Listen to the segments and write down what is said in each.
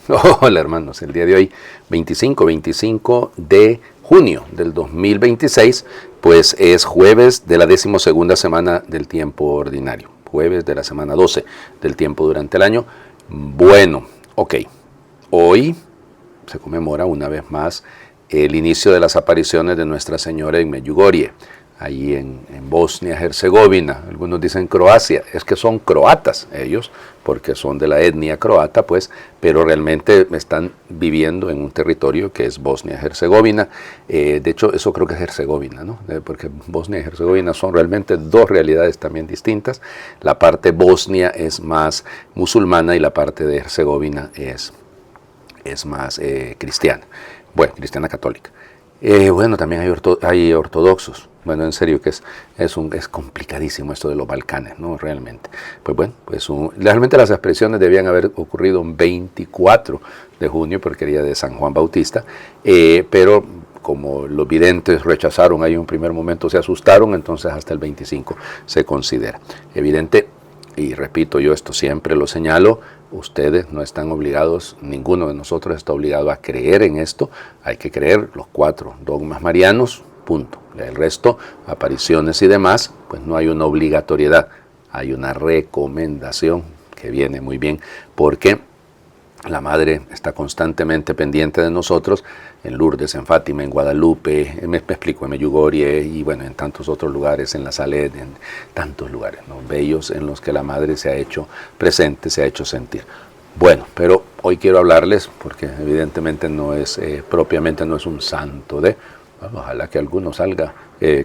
Hola hermanos, el día de hoy, 25 de junio del 2026, pues es jueves de la 12ª semana del tiempo ordinario, jueves de la semana 12 del tiempo durante el año. Bueno, ok, hoy se conmemora una vez más el inicio de las apariciones de Nuestra Señora en Medjugorje, ahí en Bosnia-Herzegovina. Algunos dicen Croacia, es que son croatas ellos, porque son de la etnia croata, pues, pero realmente están viviendo en un territorio que es Bosnia-Herzegovina. De hecho, eso creo que es Herzegovina, ¿no? Porque Bosnia y Herzegovina son realmente dos realidades también distintas. La parte Bosnia es más musulmana y la parte de Herzegovina es más cristiana. Bueno, cristiana católica. Bueno, también hay ortodoxos. Bueno, en serio que es complicadísimo esto de los Balcanes, ¿no? Realmente. Pues bueno, realmente las expresiones debían haber ocurrido el 24 de junio, porque era día de San Juan Bautista, pero como los videntes rechazaron ahí un primer momento, se asustaron, entonces hasta el 25 se considera. Evidente, y repito, yo esto siempre lo señalo, ustedes no están obligados, ninguno de nosotros está obligado a creer en esto. Hay que creer los 4 dogmas marianos, punto. El resto, apariciones y demás, pues no hay una obligatoriedad, hay una recomendación que viene muy bien, porque la Madre está constantemente pendiente de nosotros, en Lourdes, en Fátima, en Guadalupe, me explico, en Medjugorje y bueno, en tantos otros lugares, en La Salette, en tantos lugares, ¿no? Bellos en los que la Madre se ha hecho presente, se ha hecho sentir. Bueno, pero hoy quiero hablarles, porque evidentemente no es, propiamente no es un santo ojalá que alguno salga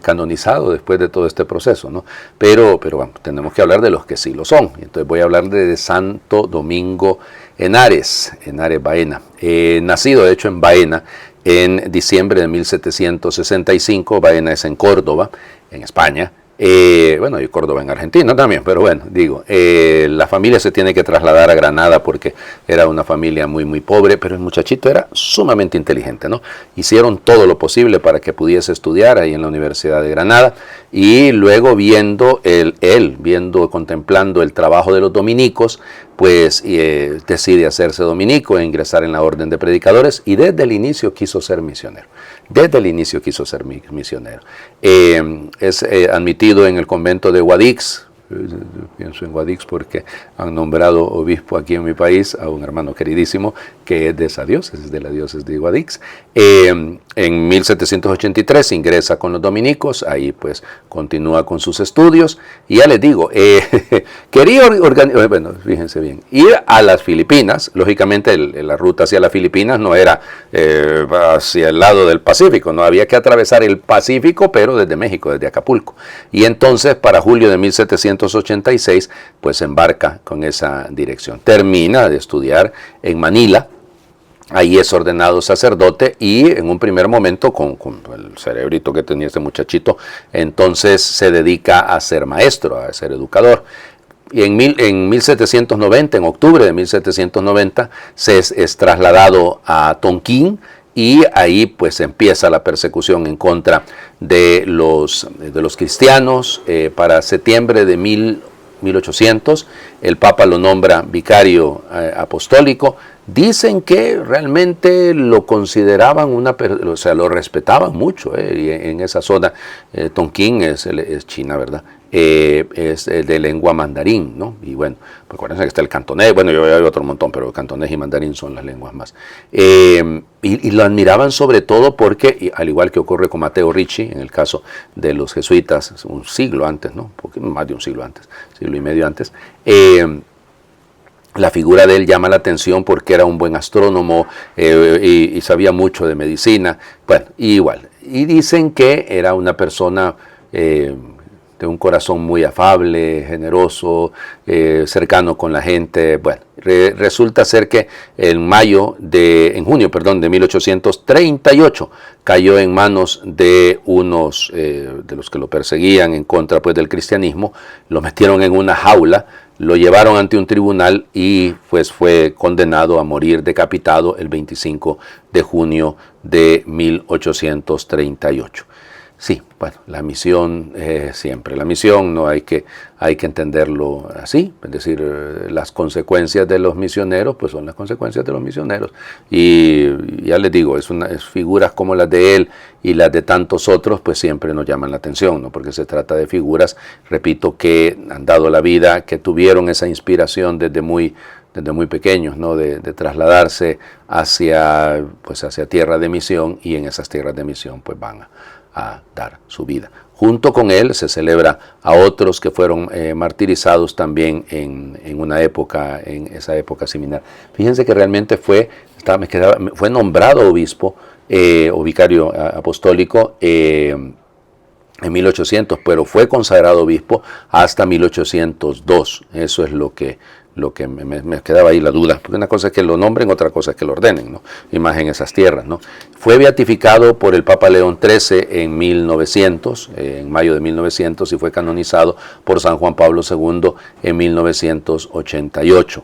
canonizado después de todo este proceso, ¿no? Pero bueno, tenemos que hablar de los que sí lo son. Entonces voy a hablar de Santo Domingo Henares Baena. Nacido de hecho en Baena en diciembre de 1765, Baena es en Córdoba, en España. Bueno, y Córdoba en Argentina también, pero bueno, digo, la familia se tiene que trasladar a Granada porque era una familia muy pobre, pero el muchachito era sumamente inteligente, ¿no? Hicieron todo lo posible para que pudiese estudiar ahí en la Universidad de Granada, y luego contemplando el trabajo de los dominicos, pues decide hacerse dominico e ingresar en la orden de predicadores, y desde el inicio quiso ser misionero. Es admitido en el convento de Guadix. Pienso en Guadix porque han nombrado obispo aquí en mi país a un hermano queridísimo que es de esa diócesis, de la diócesis de Guadix. En 1783 ingresa con los dominicos, ahí pues continúa con sus estudios, y ya les digo, quería organizar, bueno, fíjense bien, ir a las Filipinas. Lógicamente la ruta hacia las Filipinas no era hacia el lado del Pacífico, no había que atravesar el Pacífico, pero desde México, desde Acapulco, y entonces para julio de 1786 pues embarca con esa dirección. Termina de estudiar en Manila. Ahí es ordenado sacerdote, y en un primer momento, con el cerebrito que tenía este muchachito, entonces se dedica a ser maestro, a ser educador. Y en 1790, en octubre de 1790, es trasladado a Tonquín, y ahí pues empieza la persecución en contra de los cristianos. Para septiembre de 1800, el Papa lo nombra vicario apostólico. Dicen que realmente lo consideraban lo respetaban mucho, y en esa zona. Tonquín es China, ¿verdad? Es de lengua mandarín, ¿no? Y bueno, pues acuérdense que está el cantonés, bueno, yo hay otro montón, pero cantonés y mandarín son las lenguas más. Y lo admiraban sobre todo porque, al igual que ocurre con Matteo Ricci, en el caso de los jesuitas, un siglo antes, ¿no? Porque más de un siglo antes, siglo y medio antes, la figura de él llama la atención porque era un buen astrónomo, y sabía mucho de medicina. Bueno, igual. Y dicen que era una persona de un corazón muy afable, generoso, cercano con la gente. Bueno, resulta ser que en junio de 1838 cayó en manos de unos de los que lo perseguían en contra pues del cristianismo. Lo metieron en una jaula, lo llevaron ante un tribunal y pues fue condenado a morir decapitado el 25 de junio de 1838. Sí, bueno, la misión siempre. La misión no hay que entenderlo así. Es decir, las consecuencias de los misioneros, pues son las consecuencias de los misioneros. Y ya les digo, es figuras como las de él y las de tantos otros, pues siempre nos llaman la atención, ¿no? Porque se trata de figuras, repito, que han dado la vida, que tuvieron esa inspiración desde muy pequeños, ¿no? De trasladarse hacia tierra de misión, y en esas tierras de misión pues van a dar su vida. Junto con él se celebra a otros que fueron martirizados también en esa época similar. Fíjense que realmente fue nombrado obispo o vicario apostólico en 1800, pero fue consagrado obispo hasta 1802. Eso es lo que me quedaba ahí la duda, porque una cosa es que lo nombren, otra cosa es que lo ordenen, ¿no? Y más en esas tierras, ¿no? Fue beatificado por el Papa León XIII en 1900, en mayo de 1900, y fue canonizado por San Juan Pablo II en 1988.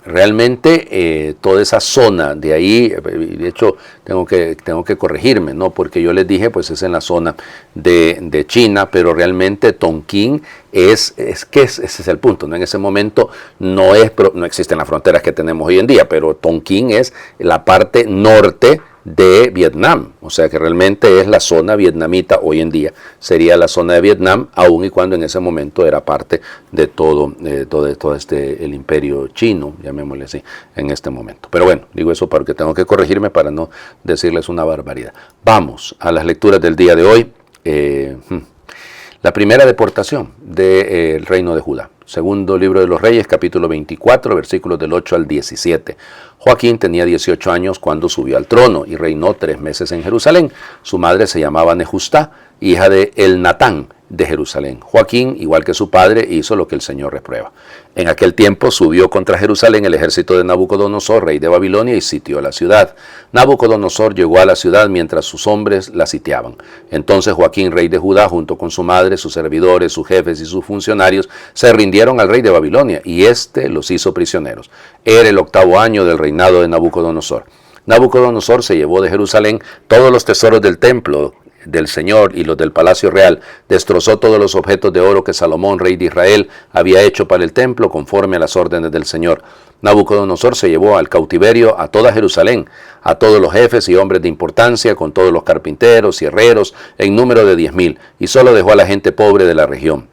Realmente toda esa zona de ahí, de hecho tengo que corregirme, ¿no? Porque yo les dije, pues es en la zona de China, pero realmente Tonkin ese es el punto, ¿no? En ese momento no existen las fronteras que tenemos hoy en día, pero Tonkin es la parte norte de Vietnam, o sea que realmente es la zona vietnamita hoy en día, sería la zona de Vietnam, aun y cuando en ese momento era parte de todo el imperio chino, llamémosle así, en este momento. Pero bueno, digo eso porque tengo que corregirme para no decirles una barbaridad. Vamos a las lecturas del día de hoy. La primera deportación del reino de Judá. Segundo libro de los Reyes, capítulo 24, versículos del 8 al 17. Joaquín tenía 18 años cuando subió al trono y reinó 3 meses en Jerusalén. Su madre se llamaba Nehustá, hija de Elnatán de Jerusalén. Joaquín, igual que su padre, hizo lo que el Señor reprueba. En aquel tiempo subió contra Jerusalén el ejército de Nabucodonosor, rey de Babilonia, y sitió la ciudad. Nabucodonosor llegó a la ciudad mientras sus hombres la sitiaban. Entonces Joaquín, rey de Judá, junto con su madre, sus servidores, sus jefes y sus funcionarios, se rindieron al rey de Babilonia, y éste los hizo prisioneros. Era el 8º año del reinado de Nabucodonosor. Nabucodonosor se llevó de Jerusalén todos los tesoros del templo del Señor y los del palacio real, destrozó todos los objetos de oro que Salomón, rey de Israel, había hecho para el templo conforme a las órdenes del Señor. Nabucodonosor se llevó al cautiverio a toda Jerusalén, a todos los jefes y hombres de importancia, con todos los carpinteros y herreros, en número de 10,000, y solo dejó a la gente pobre de la región.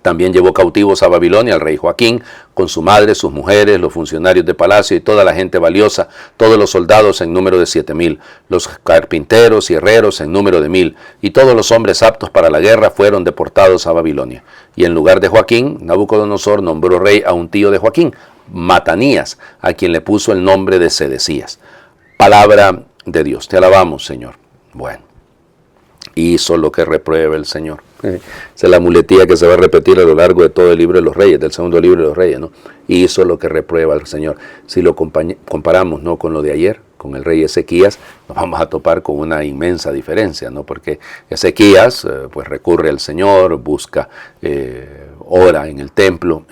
También llevó cautivos a Babilonia al rey Joaquín, con su madre, sus mujeres, los funcionarios de palacio y toda la gente valiosa, todos los soldados en número de 7,000, los carpinteros y herreros en número de 1,000, y todos los hombres aptos para la guerra fueron deportados a Babilonia. Y en lugar de Joaquín, Nabucodonosor nombró rey a un tío de Joaquín, Matanías, a quien le puso el nombre de Sedecías. Palabra de Dios. Te alabamos, Señor. Bueno, hizo lo que reprueba el Señor. Esa es la muletilla que se va a repetir a lo largo de todo el libro de los Reyes, del segundo libro de los Reyes, ¿no? Hizo lo que reprueba el Señor. Si lo comparamos, ¿no?, con lo de ayer, con el rey Ezequías, nos vamos a topar con una inmensa diferencia, ¿no? Porque Ezequías pues recurre al Señor, busca, ora en el templo.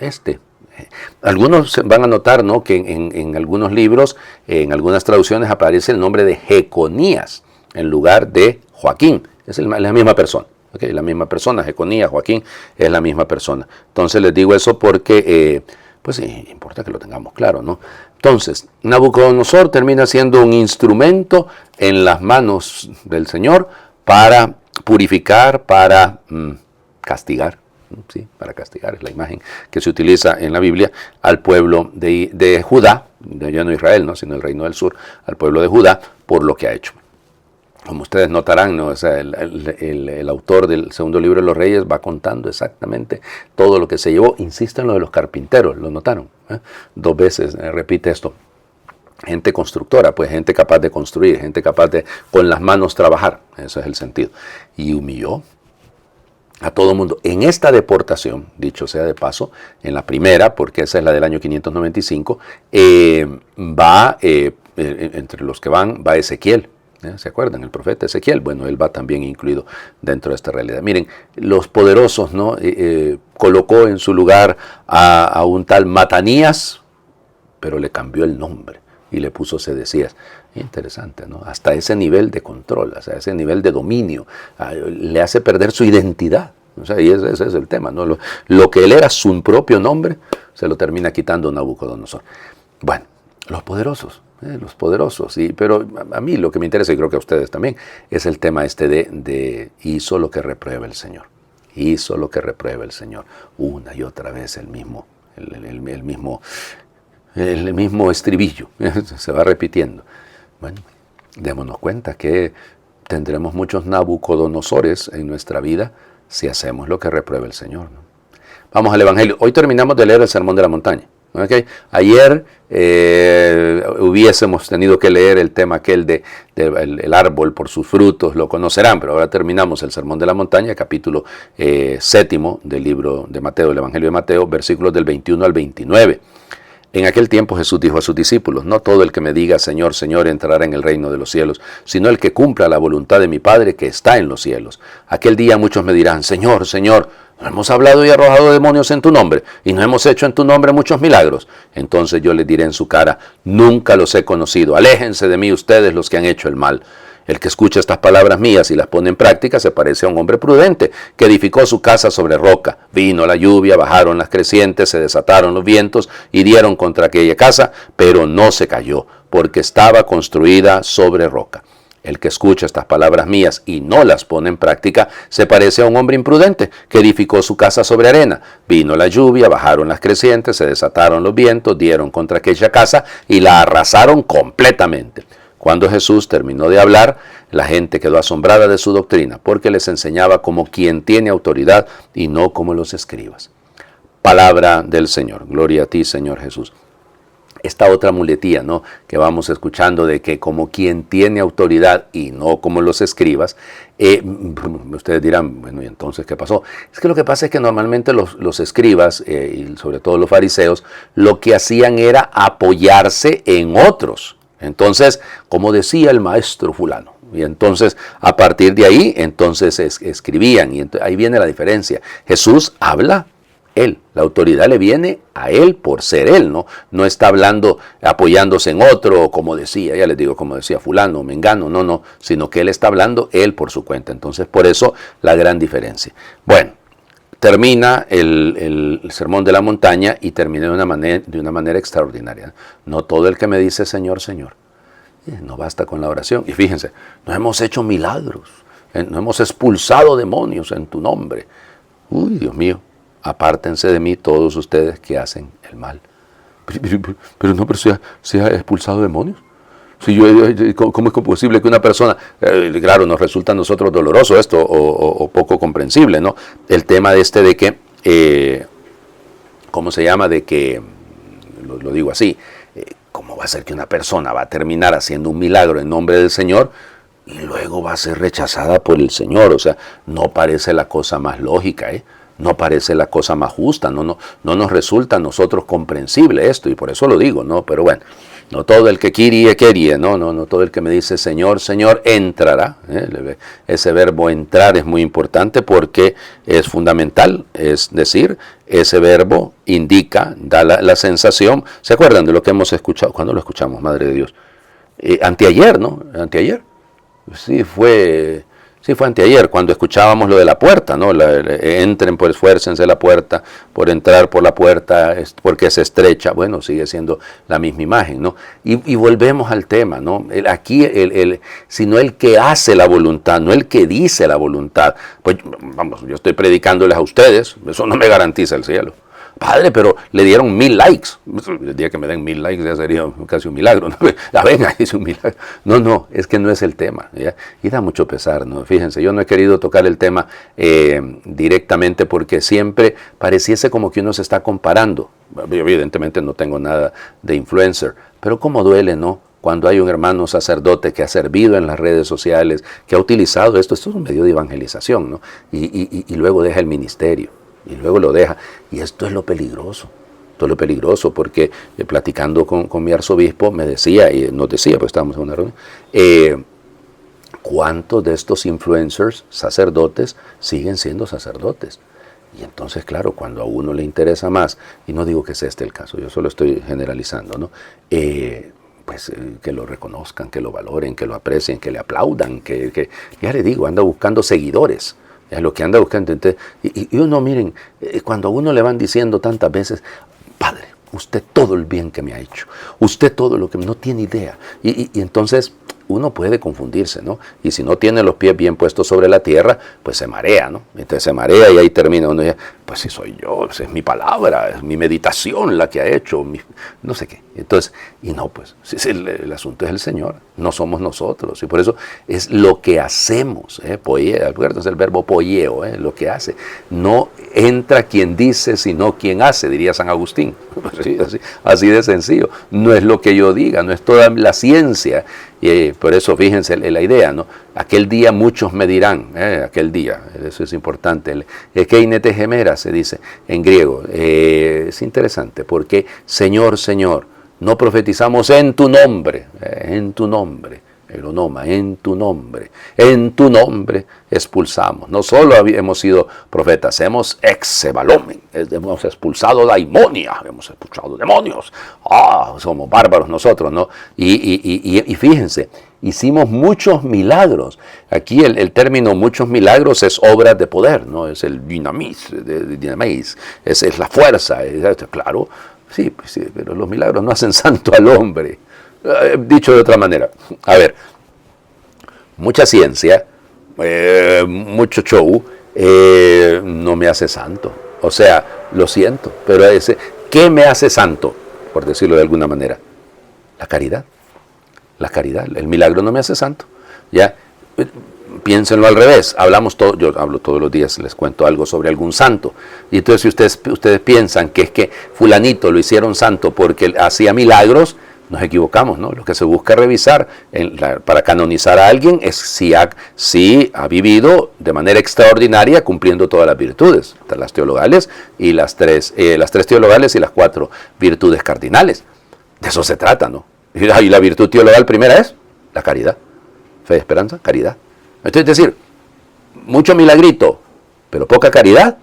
Algunos van a notar, ¿no?, que en algunos libros, en algunas traducciones aparece el nombre de Jeconías en lugar de Joaquín. Es la misma persona. Okay, la misma persona, Jeconías, Joaquín, es la misma persona. Entonces les digo eso porque, pues sí, importa que lo tengamos claro, ¿no? Entonces, Nabucodonosor termina siendo un instrumento en las manos del Señor para purificar, para castigar. Sí, para castigar, es la imagen que se utiliza en la Biblia, al pueblo de Judá, ya no Israel, ¿no?, sino el reino del sur, al pueblo de Judá, por lo que ha hecho. Como ustedes notarán, ¿no?, o sea, el autor del segundo libro de los Reyes va contando exactamente todo lo que se llevó. Insisto en lo de los carpinteros, ¿lo notaron? 2 veces repite esto. Gente constructora, pues gente capaz de construir, gente capaz de con las manos trabajar. Eso es el sentido. Y humilló a todo el mundo. En esta deportación, dicho sea de paso, en la primera, porque esa es la del año 595, entre los que va Ezequiel. ¿Se acuerdan? El profeta Ezequiel. Bueno, él va también incluido dentro de esta realidad. Miren, los poderosos, ¿no?, colocó en su lugar a un tal Matanías, pero le cambió el nombre. y le puso sedecías. Interesante, ¿no? Hasta ese nivel de control, hasta ese nivel de dominio, le hace perder su identidad. O sea, y ese es el tema, ¿no? Lo que él era, su propio nombre, se lo termina quitando Nabucodonosor. Bueno, los poderosos, sí, pero a mí lo que me interesa, y creo que a ustedes también, es el tema este de hizo lo que reprueba el Señor. Hizo lo que reprueba el Señor. Una y otra vez el mismo estribillo, se va repitiendo. Bueno, démonos cuenta que tendremos muchos Nabucodonosores en nuestra vida si hacemos lo que reprueba el Señor, ¿no? Vamos al Evangelio. Hoy terminamos de leer el Sermón de la Montaña. ¿Okay? Ayer hubiésemos tenido que leer el tema aquel de el árbol por sus frutos lo conocerán, pero ahora terminamos el Sermón de la Montaña, capítulo 7 del libro de Mateo, del Evangelio de Mateo, versículos del 21 al 29. En aquel tiempo Jesús dijo a sus discípulos: no todo el que me diga Señor, Señor entrará en el reino de los cielos, sino el que cumpla la voluntad de mi Padre que está en los cielos. Aquel día muchos me dirán: Señor, Señor, ¿no hemos hablado y arrojado demonios en tu nombre, y no hemos hecho en tu nombre muchos milagros? Entonces yo les diré en su cara: nunca los he conocido, aléjense de mí ustedes los que han hecho el mal. El que escucha estas palabras mías y las pone en práctica se parece a un hombre prudente que edificó su casa sobre roca. Vino la lluvia, bajaron las crecientes, se desataron los vientos y dieron contra aquella casa, pero no se cayó, porque estaba construida sobre roca. El que escucha estas palabras mías y no las pone en práctica se parece a un hombre imprudente que edificó su casa sobre arena. Vino la lluvia, bajaron las crecientes, se desataron los vientos, dieron contra aquella casa y la arrasaron completamente. Cuando Jesús terminó de hablar, la gente quedó asombrada de su doctrina, porque les enseñaba como quien tiene autoridad y no como los escribas. Palabra del Señor. Gloria a ti, Señor Jesús. Esta otra muletilla, ¿no?, que vamos escuchando de que como quien tiene autoridad y no como los escribas, ustedes dirán, bueno, ¿y entonces qué pasó? Es que lo que pasa es que normalmente los escribas, y sobre todo los fariseos, lo que hacían era apoyarse en otros. Entonces, como decía el maestro fulano, y entonces a partir de ahí, entonces escribían, y ahí viene la diferencia. Jesús habla él, la autoridad le viene a él por ser él, no está hablando apoyándose en otro, como decía, ya les digo, como decía fulano, mengano, no, sino que él está hablando él por su cuenta. Entonces, por eso la gran diferencia. Bueno, termina el Sermón de la Montaña y termina de una manera extraordinaria. No todo el que me dice Señor, Señor, no basta con la oración. Y fíjense, no hemos hecho milagros, no hemos expulsado demonios en tu nombre. Uy, Dios mío, apártense de mí todos ustedes que hacen el mal. Pero se ha expulsado demonios. Si ¿cómo es posible que una persona, claro, nos resulta a nosotros doloroso esto o poco comprensible, ¿no? El tema de que, ¿cómo se llama? De que, lo digo así, ¿cómo va a ser que una persona va a terminar haciendo un milagro en nombre del Señor y luego va a ser rechazada por el Señor? O sea, no parece la cosa más lógica, no parece la cosa más justa, no nos resulta a nosotros comprensible esto, y por eso lo digo, ¿no? Pero bueno, no todo el que quería, no todo el que me dice Señor, Señor, entrará. Ese verbo entrar es muy importante porque es fundamental, es decir, ese verbo indica, da la sensación. ¿Se acuerdan de lo que hemos escuchado? ¿Cuándo lo escuchamos, Madre de Dios? Anteayer, ¿no? Anteayer. Sí, fue anteayer, cuando escuchábamos lo de la puerta, ¿no? Entren, pues esfuércense la puerta, por entrar por la puerta, porque es estrecha. Bueno, sigue siendo la misma imagen, ¿no? Y volvemos al tema, ¿no? Aquí, sino el que hace la voluntad, no el que dice la voluntad. Pues, vamos, yo estoy predicándoles a ustedes, eso no me garantiza el cielo. Padre, pero le dieron 1000 likes. El día que me den 1000 likes ya sería casi un milagro, ¿no? Venga, es un milagro. No, es que no es el tema, ¿ya? Y da mucho pesar, ¿no? Fíjense, yo no he querido tocar el tema directamente porque siempre pareciese como que uno se está comparando. Evidentemente no tengo nada de influencer, pero cómo duele, ¿no? Cuando hay un hermano sacerdote que ha servido en las redes sociales, que ha utilizado esto es un medio de evangelización, ¿no? Y luego deja el ministerio. Y luego lo deja. Y esto es lo peligroso. Esto es lo peligroso porque platicando con mi arzobispo me decía, y nos decía, pues estábamos en una reunión, ¿cuántos de estos influencers, sacerdotes, siguen siendo sacerdotes? Y entonces, claro, cuando a uno le interesa más, y no digo que sea este el caso, yo solo estoy generalizando, ¿no? pues que lo reconozcan, que lo valoren, que lo aprecien, que le aplaudan, que ya le digo, anda buscando seguidores. Es lo que anda buscando. Entonces, y uno, miren, cuando a uno le van diciendo tantas veces, Padre, usted todo el bien que me ha hecho, usted todo lo que no tiene idea. Y entonces uno puede confundirse, ¿no? Y si no tiene los pies bien puestos sobre la tierra, pues se marea, ¿no? Entonces se marea y ahí termina uno ya, pues si soy yo, pues es mi palabra, es mi meditación la que ha hecho, no sé qué. Entonces, y no, pues, el asunto es el Señor, no somos nosotros. Y por eso es lo que hacemos, es el verbo poieo, lo que hace. No entra quien dice, sino quien hace, diría San Agustín. Así de sencillo. No es lo que yo diga, no es toda la ciencia. Y por eso fíjense la idea, ¿no? Aquel día muchos me dirán, aquel día, eso es importante. Keinete gemera se dice en griego. Es interesante porque Señor, Señor, no profetizamos en tu nombre, el onoma, en tu nombre expulsamos. No solo hemos sido profetas, hemos exebalomen, hemos expulsado daimonia, hemos expulsado demonios. Somos bárbaros nosotros, ¿no? Y fíjense, hicimos muchos milagros. Aquí el término muchos milagros es obras de poder, ¿no? Es el dinamis, es la fuerza, claro. Sí, pues sí, pero los milagros no hacen santo al hombre. Dicho de otra manera, a ver, mucha ciencia, mucho show, no me hace santo. O sea, lo siento, pero ¿qué me hace santo? Por decirlo de alguna manera, la caridad. La caridad, el milagro no me hace santo. Ya, piénsenlo al revés. Yo hablo todos los días, les cuento algo sobre algún santo. Y entonces si ustedes piensan que es que fulanito lo hicieron santo porque hacía milagros, nos equivocamos, ¿no? Lo que se busca revisar para canonizar a alguien es si ha vivido de manera extraordinaria cumpliendo todas las virtudes, las teologales y las tres teologales y las 4 virtudes cardinales. De eso se trata, ¿no? Y la virtud teologal primera es la caridad. Fe, esperanza, caridad. Entonces, es decir, mucho milagrito, pero poca caridad,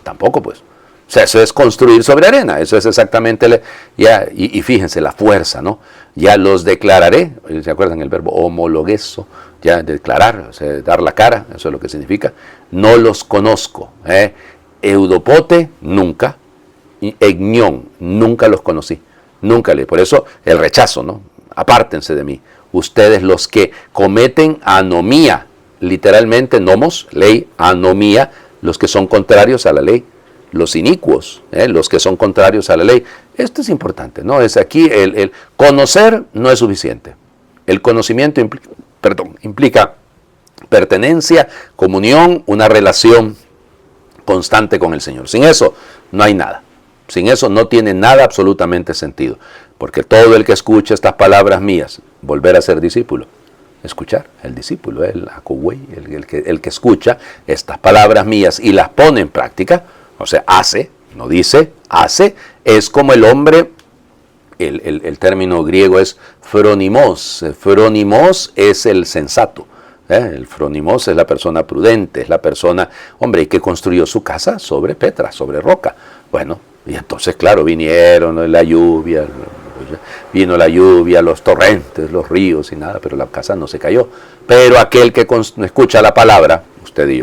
tampoco, pues. O sea, eso es construir sobre arena, eso es exactamente, y fíjense, la fuerza, ¿no? Ya los declararé, ¿se acuerdan el verbo homologueso? Ya declarar, o sea, dar la cara, eso es lo que significa. No los conozco, Eudopote, nunca, y Egnión, nunca los conocí, por eso el rechazo, ¿no? Apártense de mí, ustedes los que cometen anomía, literalmente nomos, ley, anomía, los que son contrarios a la ley. Los inicuos, los que son contrarios a la ley. Esto es importante, ¿no? Es aquí el conocer no es suficiente. El conocimiento implica pertenencia, comunión, una relación constante con el Señor. Sin eso no hay nada. Sin eso no tiene nada absolutamente sentido. Porque todo el que escucha estas palabras mías, volver a ser discípulo. Escuchar, el discípulo, el que escucha estas palabras mías y las pone en práctica. O sea, hace, no dice, hace, es como el hombre, el término griego es phronimos. Phronimos es el sensato. El phronimos es la persona prudente, es la persona, hombre, que construyó su casa sobre Petra, sobre roca. Bueno, y entonces, claro, vinieron la lluvia, vino la lluvia, los torrentes, los ríos y nada, pero la casa no se cayó. Pero aquel que escucha la palabra, usted y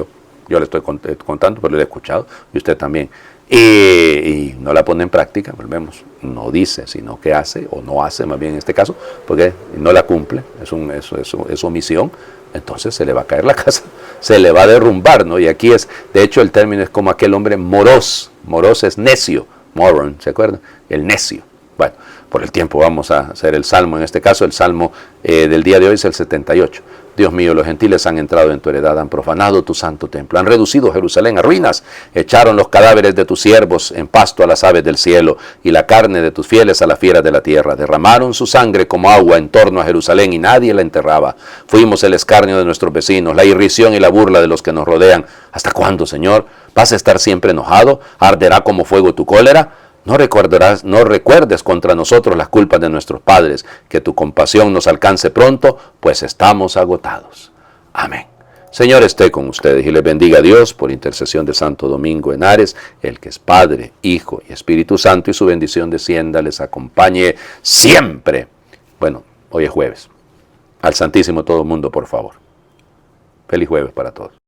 yo le estoy contando, pero lo he escuchado, y usted también, y no la pone en práctica, volvemos, no dice, sino que hace, o no hace, más bien en este caso, porque no la cumple, es omisión, entonces se le va a caer la casa, se le va a derrumbar, ¿no? Y aquí de hecho el término es como aquel hombre moros es necio, moron, ¿se acuerdan? El necio. Bueno, por el tiempo vamos a hacer el salmo, en este caso el salmo del día de hoy es el 78. Dios mío, los gentiles han entrado en tu heredad, han profanado tu santo templo, han reducido Jerusalén a ruinas, echaron los cadáveres de tus siervos en pasto a las aves del cielo y la carne de tus fieles a las fieras de la tierra. Derramaron su sangre como agua en torno a Jerusalén y nadie la enterraba. Fuimos el escarnio de nuestros vecinos, la irrisión y la burla de los que nos rodean. ¿Hasta cuándo, Señor? ¿Vas a estar siempre enojado? ¿Arderá como fuego tu cólera? No recuerdes contra nosotros las culpas de nuestros padres, que tu compasión nos alcance pronto, pues estamos agotados. Amén. Señor esté con ustedes y les bendiga Dios por intercesión de Santo Domingo Henares, el que es Padre, Hijo y Espíritu Santo, y su bendición descienda, les acompañe siempre. Bueno, hoy es jueves. Al Santísimo todo el mundo, por favor. Feliz jueves para todos.